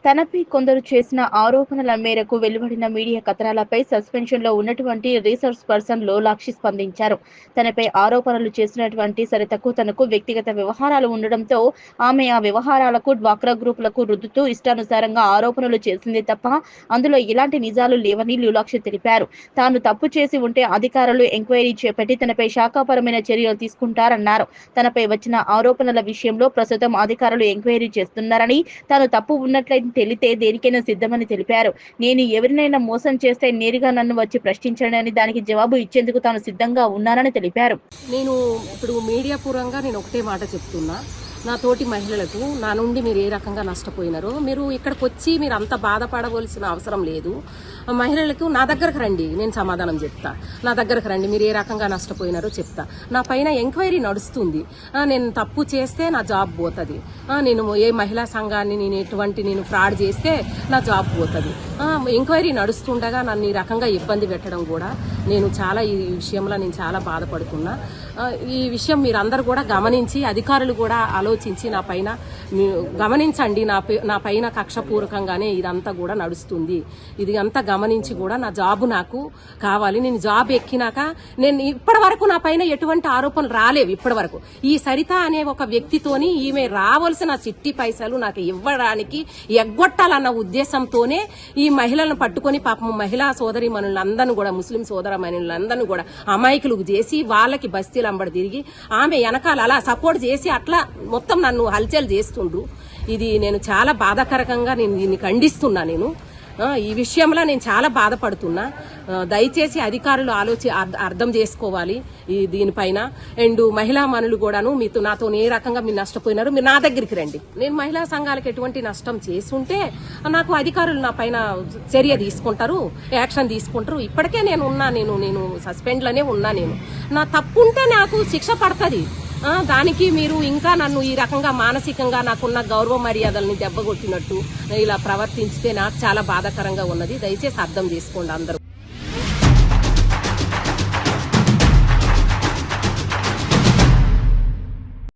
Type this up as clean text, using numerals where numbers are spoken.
తనపై కొందరు చేసిన ఆరోపణల మేరకు వెలువడిన మీడియా కథనాలపై సస్పెన్షన్లో ఉన్నటువంటి రీసోర్స్ పర్సన్ లోలాక్షి స్పందించారు. తనపై ఆరోపణలు చేసినటువంటి సరితకు తనకు వ్యక్తిగత వ్యవహారాలు ఉండడంతో ఆమె ఆ వ్యవహారాలకు డ్వాక్రా గ్రూపులకు రుద్దుతూ ఇష్టానుసారంగా ఆరోపణలు చేసింది తప్ప అందులో ఎలాంటి నిజాలు లేవని లోలాక్షి తెలిపారు. తాను తప్పు చేసి ఉంటే అధికారులు ఎంక్వైరీ చేపట్టి తనపై శాఖాపరమైన చర్యలు తీసుకుంటారన్నారు. తనపై వచ్చిన ఆరోపణల విషయంలో ప్రస్తుతం అధికారులు ఎంక్వైరీ చేస్తున్నారని, తాను తప్పు ఉన్నట్లయితే తెలితే దేనికైనా సిద్ధమని తెలిపారు. నేను ఎవరినైనా మోసం చేస్తే నేరుగా నన్ను వచ్చి ప్రశ్నించండి అని దానికి జవాబు ఇచ్చేందుకు తాను సిద్ధంగా ఉన్నానని తెలిపారు. నేను ఇప్పుడు మీడియా పూర్వంగా నేను ఒకటే మాట చెప్తున్నా, నా తోటి మహిళలకు నా నుండి మీరు ఏ రకంగా నష్టపోయినారో మీరు ఇక్కడికి వచ్చి మీరు అంత బాధపడవలసిన అవసరం లేదు. మహిళలకు నా దగ్గరకు రండి, నేను సమాధానం చెప్తా. నా దగ్గరకు రండి, మీరు ఏ రకంగా నష్టపోయినారో చెప్తా. నా పైన ఎంక్వైరీ నడుస్తుంది. నేను తప్పు చేస్తే నా జాబ్ పోతుంది. నేను ఏ మహిళా సంఘాన్ని నేను ఫ్రాడ్ చేస్తే నా జాబ్ పోతుంది. ఎంక్వైరీ నడుస్తుండగా నన్ను ఈ రకంగా ఇబ్బంది పెట్టడం కూడా నేను చాలా ఈ విషయంలో నేను చాలా బాధపడుతున్నా. ఈ విషయం మీరందరూ కూడా గమనించి, అధికారులు కూడా ఆలోచించి నా పైన గమనించండి. నా పైన కక్షపూర్వకంగానే ఇదంతా కూడా నడుస్తుంది. ఇది అంతా గమనించి కూడా నా జాబు నాకు కావాలి. నేను జాబ్ ఎక్కినాక నేను ఇప్పటి వరకు నా పైన ఎటువంటి ఆరోపణలు రాలేవు. ఇప్పటి వరకు ఈ సరిత అనే ఒక వ్యక్తితోని ఈమె రావాల్సిన చిట్టి పైసలు నాకు ఇవ్వడానికి ఎగ్గొట్టాలన్న ఉద్దేశంతోనే ఈ మహిళలను పట్టుకొని పాపం మహిళా సోదరి మనులందరినీ కూడా, ముస్లిం సోదర మనులందరినీ కూడా అమాయకులు చేసి వాళ్ళకి బస్తీలు అంబడి తిరిగి ఆమె వెనకాల అలా సపోర్ట్ చేసి అట్లా మొత్తం నన్ను హల్చల్ చేస్తుండ్రు. ఇది నేను చాలా బాధాకరంగా నేను దీన్ని ఖండిస్తున్నా. నేను ఈ విషయంలో నేను చాలా బాధపడుతున్నా. దయచేసి అధికారులు అర్థం చేసుకోవాలి దీనిపైన. అండ్ మహిళా మనులు కూడాను మీతో నాతో ఏ రకంగా మీరు నష్టపోయినారు, మీరు నా దగ్గరికి రండి. నేను మహిళా సంఘాలకు ఎటువంటి నష్టం చేస్తుంటే నాకు అధికారులు నా పైన చర్య తీసుకుంటారు, యాక్షన్ తీసుకుంటారు. ఇప్పటికే నేను ఉన్నా, నేను సస్పెండ్లోనే ఉన్నా. నేను నా తప్పుంటే నాకు శిక్ష పడుతుంది. దానికి మీరు ఇంకా నన్ను ఈ రకంగా మానసికంగా నాకున్న గౌరవ మర్యాదల్ని దెబ్బగొట్టినట్టు ఇలా ప్రవర్తించితే నాకు చాలా బాధాకరంగా ఉన్నది. దయచేసి అర్థం చేసుకోండి అందరూ.